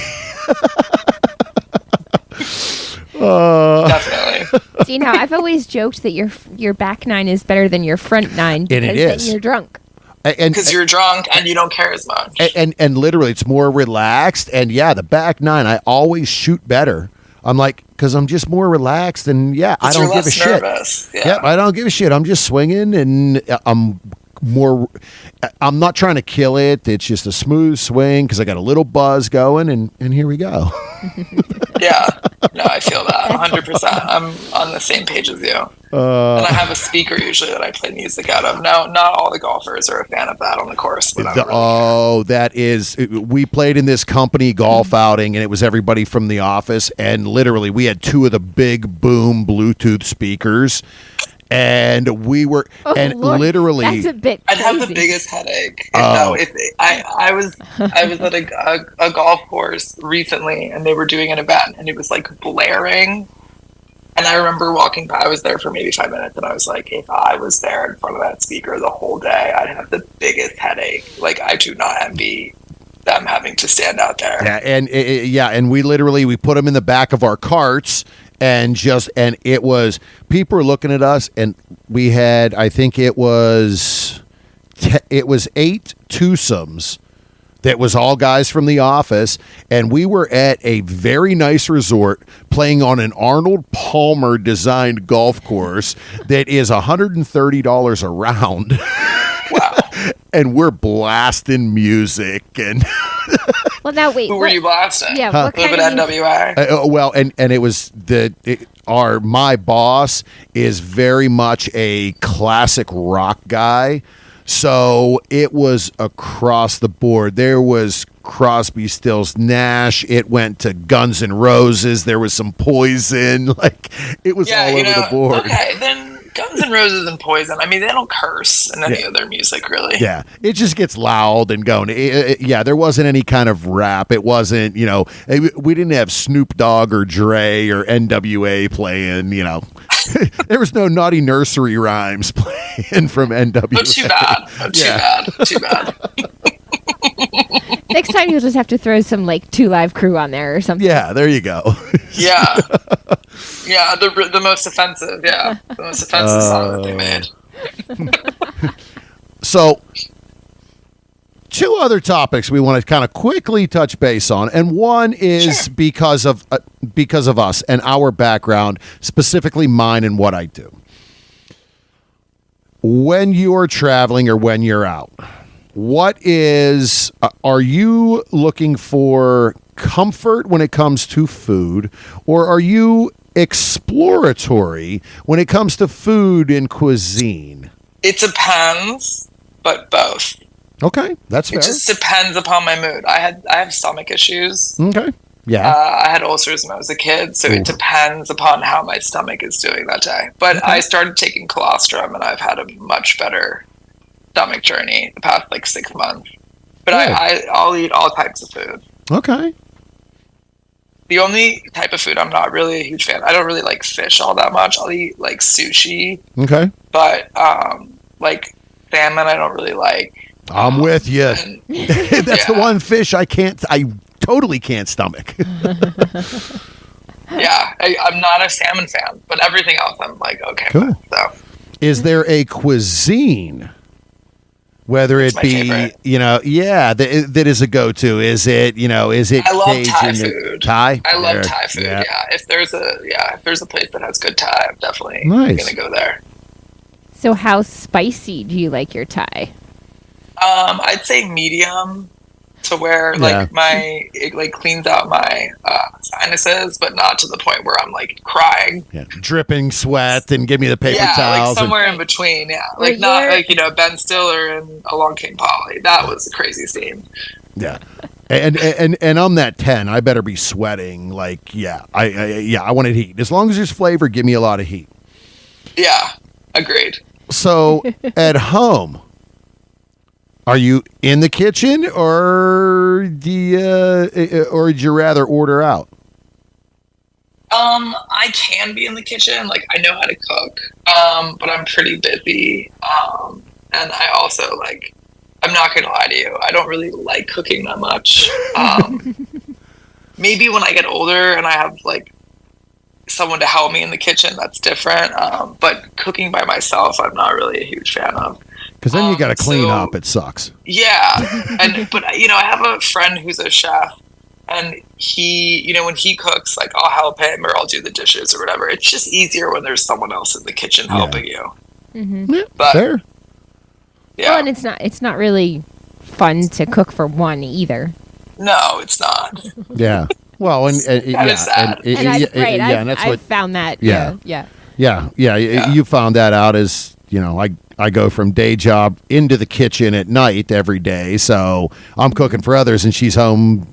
Definitely. See, now I've always joked that your back 9 is better than your front 9 because then you're drunk. Because you're drunk and you don't care as much. And literally, it's more relaxed. And the back 9, I always shoot better. I'm like, because I'm just more relaxed, and I don't give a shit. Yep, I don't give a shit. I'm just swinging, and I'm not trying to kill it. It's just a smooth swing because I got a little buzz going, and here we go. Yeah, no, I feel that 100%. I'm on the same page as you. And I have a speaker usually that I play music out of. Now, not all the golfers are a fan of that on the course. But we played in this company golf outing, and it was everybody from the office, and literally we had 2 of the big boom Bluetooth speakers. And we were, Lord, literally, that's a bit crazy. I'd have the biggest headache. If I was at a golf course recently, and they were doing an event, and it was like blaring. And I remember walking by. I was there for maybe 5 minutes, and I was like, if I was there in front of that speaker the whole day, I'd have the biggest headache. Like, I do not envy them having to stand out there. Yeah, and we put them in the back of our carts. And it was, people were looking at us, and we had, I think it was 8 twosomes that was all guys from the office, and we were at a very nice resort playing on an Arnold Palmer designed golf course that is $130 a round. Wow. And we're blasting music and well, now wait. Who were you blasting? Yeah, what kind of NWA? Well, and it was my boss is very much a classic rock guy. So it was across the board. There was Crosby, Stills, Nash. It went to Guns N' Roses. There was some Poison. Like, it was all over the board. Okay, then Guns N' Roses and Poison. I mean, they don't curse in any of their music, really. Yeah, it just gets loud and going. There wasn't any kind of rap. It wasn't, we didn't have Snoop Dogg or Dre or NWA playing, There was no Naughty Nursery Rhymes playing from NWA. Oh, too bad. Too bad. Next time you'll just have to throw some like 2 Live Crew on there or something. Yeah, there you go. Yeah. Yeah, the most offensive, The most offensive song that they made. So, 2 other topics we want to kind of quickly touch base on, and one is because of us and our background, specifically mine and what I do. When you're traveling or when you're out, are you looking for comfort when it comes to food, or are you exploratory when it comes to food and cuisine? It depends, but both. Okay, that's fair. It just depends upon my mood. I have stomach issues. Okay, yeah. I had ulcers when I was a kid, so it depends upon how my stomach is doing that day. But I started taking colostrum, and I've had a much better stomach journey the past 6 months. But I'll eat all types of food. Okay. The only type of food I'm not really a huge fan. I don't really like fish all that much. I'll eat sushi. Okay. But salmon, I don't really like. I'm with you. That's the one fish I totally can't stomach. I'm not a salmon fan, but everything else I'm like, okay. Cool. So. Is there a cuisine, whether it be, that is a go-to? Is it I love Cajun Thai food. Thai? I love Thai food. Yeah. If there's a place that has good Thai, I'm definitely gonna go there. So how spicy do you like your Thai? I'd say medium, to where it cleans out my sinuses, but not to the point where I'm crying. Yeah. Dripping sweat and give me the paper towels. Somewhere in between. Yeah, not Ben Stiller and Along Came Polly. That was a crazy scene. Yeah. And I'm that 10. I better be sweating. I want it heat. As long as there's flavor, give me a lot of heat. Yeah, agreed. So at home, are you in the kitchen, or would you rather order out? I can be in the kitchen. I know how to cook, but I'm pretty busy. And I also I'm not gonna lie to you, I don't really like cooking that much. Maybe when I get older and I have someone to help me in the kitchen, that's different. But cooking by myself, I'm not really a huge fan of. Because then you got to clean up. It sucks. Yeah, but I have a friend who's a chef, and he, when he cooks, I'll help him or I'll do the dishes or whatever. It's just easier when there's someone else in the kitchen helping you. Mm-hmm. Yeah, but, fair. Yeah. Well, and it's not really fun to cook for one either. No, it's not. Yeah. Well, and is sad. And that's I've found that. Yeah. Yeah. You found that out as I go from day job into the kitchen at night every day, so I'm cooking for others, and she's home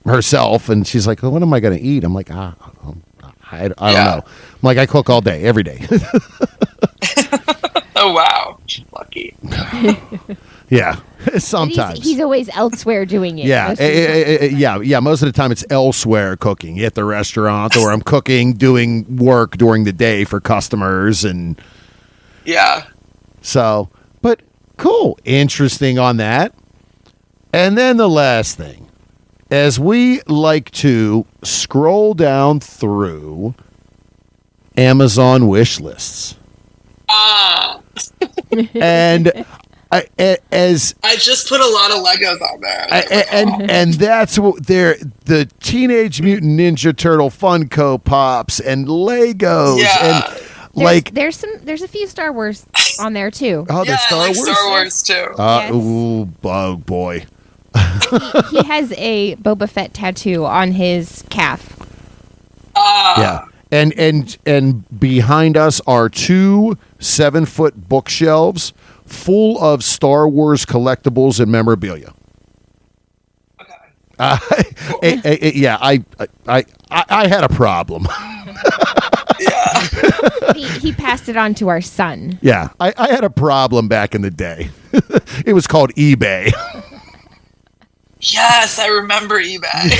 herself, and she's like, well, what am I going to eat? I'm like, I don't know. I'm like, I cook all day, every day. Oh, wow. Lucky. Yeah, sometimes. He's always elsewhere doing it. Yeah. Most of the time it's elsewhere cooking, at the restaurant, or I'm cooking, doing work during the day for customers, and... Yeah. So, but cool. Interesting on that. And then the last thing, as we like to scroll down through Amazon wish lists. And I just put a lot of Legos on there. And that's what the Teenage Mutant Ninja Turtle Funko Pops and Legos. Yeah. And there's a few Star Wars on there too. Oh, there's Star Wars? Star Wars too. Yes. Oh boy. He has a Boba Fett tattoo on his calf. Yeah. And behind us are 2 7-foot bookshelves full of Star Wars collectibles and memorabilia. Yeah, I had a problem. Yeah. He passed it on to our son. Yeah, I had a problem back in the day. It was called eBay. Yes, I remember eBay.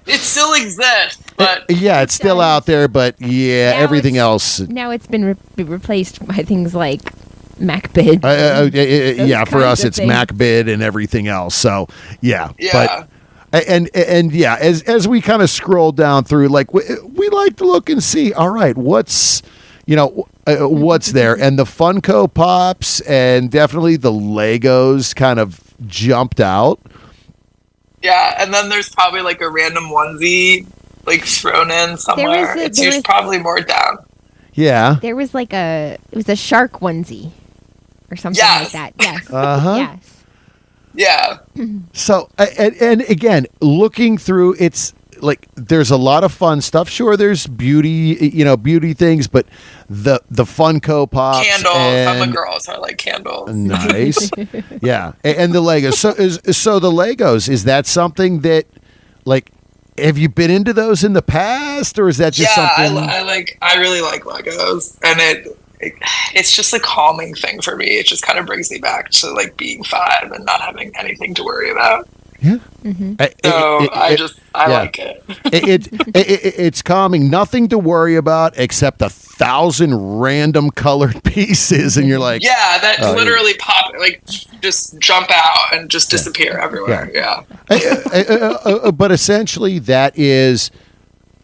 It still exists, but Yeah, it's still out there, but yeah, Now everything it's- else. Now it's been replaced by things like MacBid. Yeah, for kinds us of it's things. MacBid and everything else. So yeah, yeah. but and yeah, as we kind of scroll down through, like we like to look and see. All right, what's what's there, and the Funko Pops and definitely the Legos kind of jumped out. Yeah, and then there's probably like a random onesie like thrown in somewhere. It's there usually was- probably more down. Yeah. There was like it was a shark onesie or something Yes. like that. Yes. Uh-huh. Yes. Yeah. So and again, looking through, it's like there's a lot of fun stuff. Sure, there's beauty things, but the Funko Pops, Candles. I'm a and girl, so I like candles. nice, yeah, and the Legos. So the Legos, is that something that, like, have you been into those in the past, or is that just Yeah, something? I really like Legos, and it's just a calming thing for me. It just kind of brings me back to like being 5 and not having anything to worry about. Yeah. So I yeah. like it. It's calming. Nothing to worry about except 1,000 random colored pieces, and you're like, Yeah, that Oh, literally pop, like just jump out and just disappear everywhere. Yeah. But essentially, that is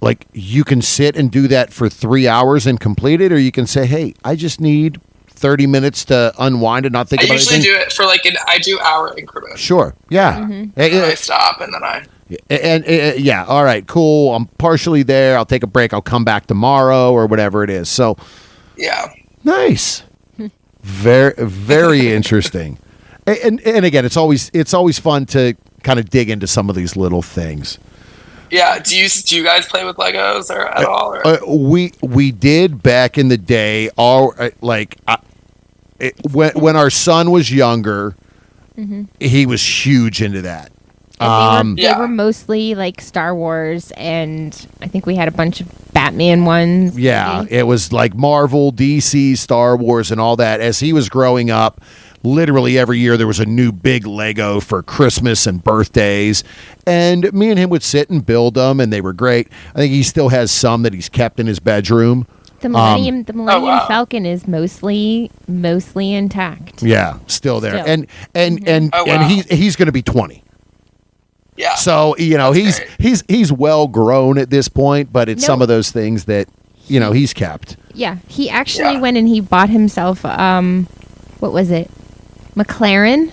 like, you can sit and do that for 3 hours and complete it, or you can say, hey, I just need 30 minutes to unwind and not think I about usually anything. do it for like I do hour increments. Sure. Yeah. And then I stop and then I. And yeah, all right, cool. I'm partially there. I'll take a break. I'll come back tomorrow or whatever it is. So Yeah. nice. Very, very interesting. And again, it's always fun to kind of dig into some of these little things. Yeah. Do you guys play with Legos or at all? Or? We did back in the day. When our son was younger, he was huge into that. And they Yeah. were mostly like Star Wars, and I think we had a bunch of Batman ones. Yeah, maybe. it was like Marvel, DC, Star Wars, and all that. As he was growing up, literally every year there was a new big Lego for Christmas and birthdays. And me and him would sit and build them, and they were great. I think he still has some that he's kept in his bedroom. The Millennium wow. Falcon is mostly intact. Yeah, still there. Still. And Oh, and wow. he's going to be 20. Yeah. So, That's great. he's well grown at this point, but it's No. some of those things that, he's kept. Yeah, he actually Yeah. went and he bought himself what was it? McLaren.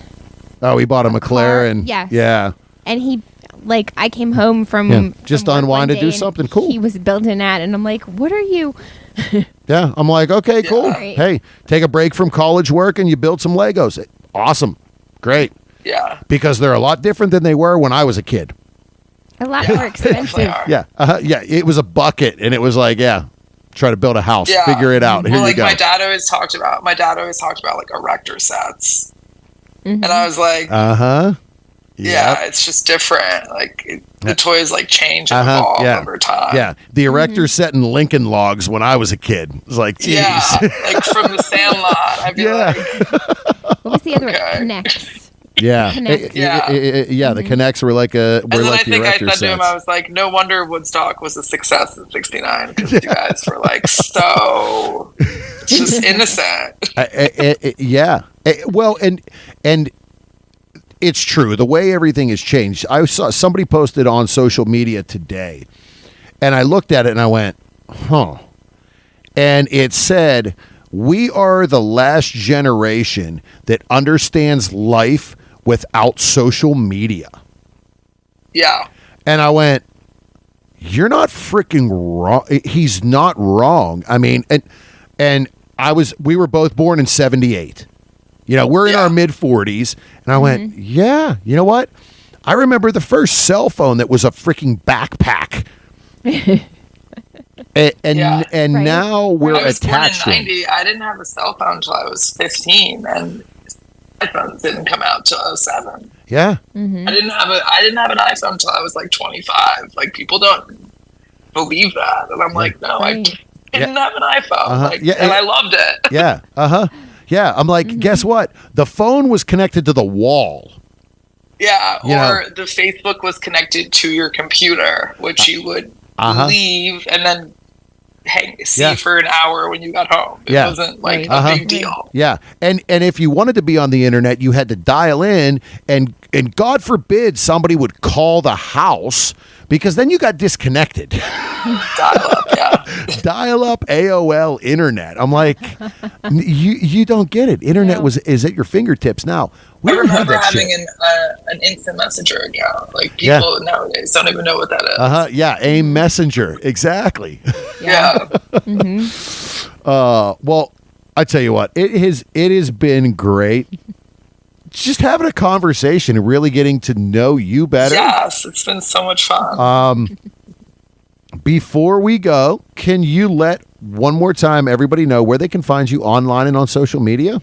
Oh, he bought a McLaren. yes. Yeah. And he, like, I came home from Yeah, just from work unwind one and do day something cool. He was building that, and I'm like, "What are you?" Yeah, I'm like, okay, cool. Right. Hey, take a break from college work and you build some Legos. Awesome. Great. Yeah. Because they're a lot different than they were when I was a kid. A lot more Definitely expensive. are. Yeah. Yeah. It was a bucket, and it was like, yeah, try to build a house, Yeah. figure it out. Here Well, you like go. my dad always talked about like erector sets, and I was like, Uh-huh. yeah, it's just different. Like the toys like change and Uh-huh, evolve yeah. over time. Yeah. The erector set in Lincoln Logs when I was a kid. It was like, geez. Yeah, like from the Sandlot. I'd be Yeah. like, What was the other Okay. one? Connects. Yeah. Connect. Yeah. The Connects were like the and then I think I erector said to him, sets. I was like, no wonder Woodstock was a success in '69 because you guys were like so it's just innocent. Yeah. Well, and it's true. The way everything has changed. I saw somebody posted on social media today, and I looked at it and I went, huh. And it said, we are the last generation that understands life without social media. Yeah, And I went, you're not freaking wrong. He's not wrong. I mean, and we were both born in 78. We're in Yeah. our mid 40s. And I went, yeah, you know what? I remember the first cell phone that was a freaking backpack. And Right. now we're I was born in attached to 'em. '90. I didn't have a cell phone until I was 15, and iPhones didn't come out till '07. Yeah. I didn't have an iPhone until I was like 25. Like, people don't believe that, and I'm like, no, Right. I didn't have an iPhone. Like, Yeah, and I loved it. Yeah. Yeah. I'm like, guess what? The phone was connected to the wall. Yeah, You or know. the Facebook was connected to your computer, which you would leave and then see for an hour when you got home. It wasn't like a big deal. Yeah. And if you wanted to be on the internet, you had to dial in, and God forbid somebody would call the house, because then you got disconnected. Dial up, yeah. Dial up AOL internet. I'm like, you don't get it. Internet is at your fingertips now. We I don't have remember that having shit. an instant messenger account. Like, people nowadays don't even know what that is. Yeah, a messenger. Exactly. Yeah. Well, I tell you what, it has been great. Just having a conversation and really getting to know you better. Yes, it's been so much fun. Before we go, can you let one more time everybody know where they can find you online and on social media?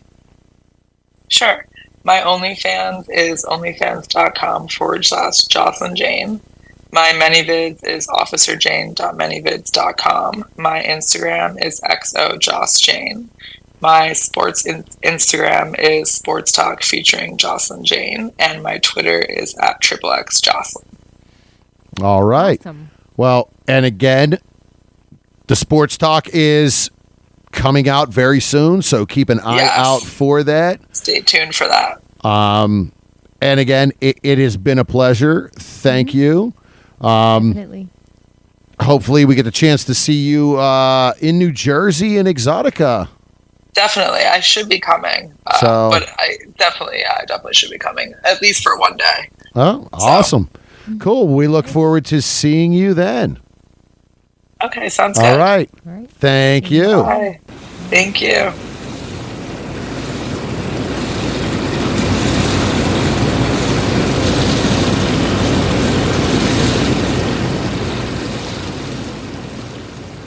Sure. My OnlyFans is onlyfans.com/Joslyn Jane. My ManyVids is officerjane.manyvids.com. My Instagram is xojosjane. My sports Instagram is Sports Talk featuring Joslyn Jane. And my Twitter is @XXXJoslyn. All right. Awesome. Well, and again, the Sports Talk is coming out very soon, so keep an eye out for that. Stay tuned for that. And again, it has been a pleasure. Thank you. Definitely. Hopefully we get the chance to see you in New Jersey in Exotica. Definitely. I should be coming. But I definitely should be coming, at least for one day. Oh, awesome. Cool. We look forward to seeing you then. Okay, sounds good. All right. Thank you. Bye. Thank you.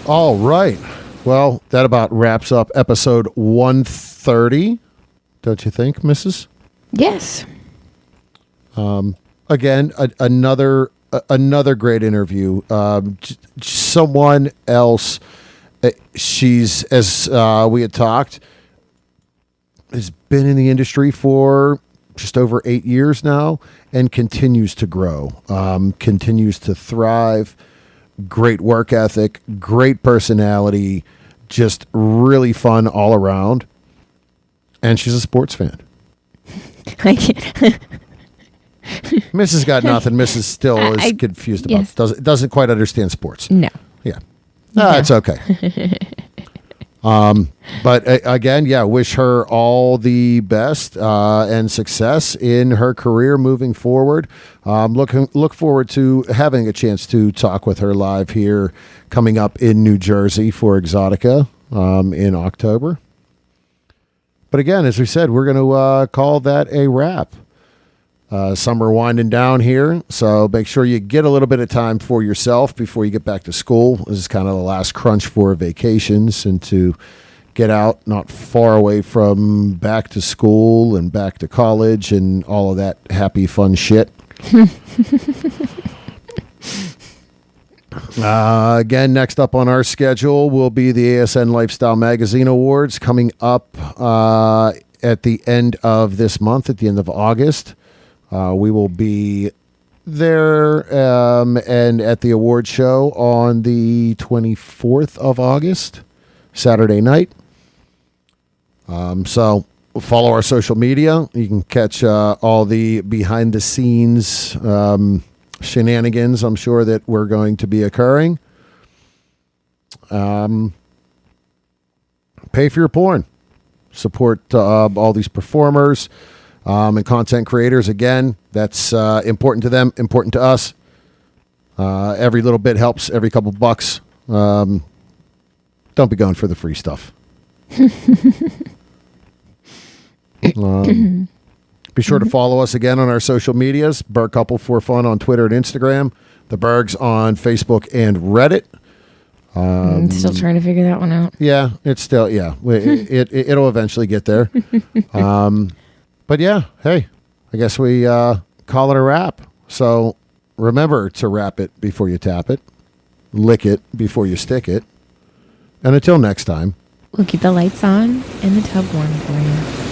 All right. Well, that about wraps up episode 130. Don't you think, Mrs.? Yes. Again, another great interview. Someone else. She's, as we had talked, has been in the industry for just over 8 years now and continues to grow, continues to thrive. Great work ethic, great personality, just really fun all around. And she's a sports fan. I can't. Mrs. got nothing. Mrs. still is confused about. Yes. Doesn't quite understand sports. No. Yeah. It's okay. But again, wish her all the best and success in her career moving forward. Look forward to having a chance to talk with her live here coming up in New Jersey for Exotica in October. But again, as we said, we're going to call that a wrap. Summer winding down here, so make sure you get a little bit of time for yourself before you get back to school. This is kind of the last crunch for vacations and to get out not far away from back to school and back to college and all of that happy, fun shit. Again, next up on our schedule will be the ASN Lifestyle Magazine Awards coming up at the end of this month, at the end of August. We will be there and at the award show on the 24th of August, Saturday night. So follow our social media. You can catch all the behind the scenes shenanigans I'm sure that we're going to be occurring. Pay for your porn. Support all these performers. And content creators, again, that's important to them, important to us. Every little bit helps, every couple bucks. Don't be going for the free stuff. Be sure to follow us again on our social medias. Berg Couple for Fun on Twitter and Instagram. The Bergs on Facebook and Reddit. Still trying to figure that one out. Yeah, it's still, it'll eventually get there. But yeah, hey, I guess we call it a wrap. So remember to wrap it before you tap it, lick it before you stick it. And until next time, We'll keep the lights on and the tub warm for you.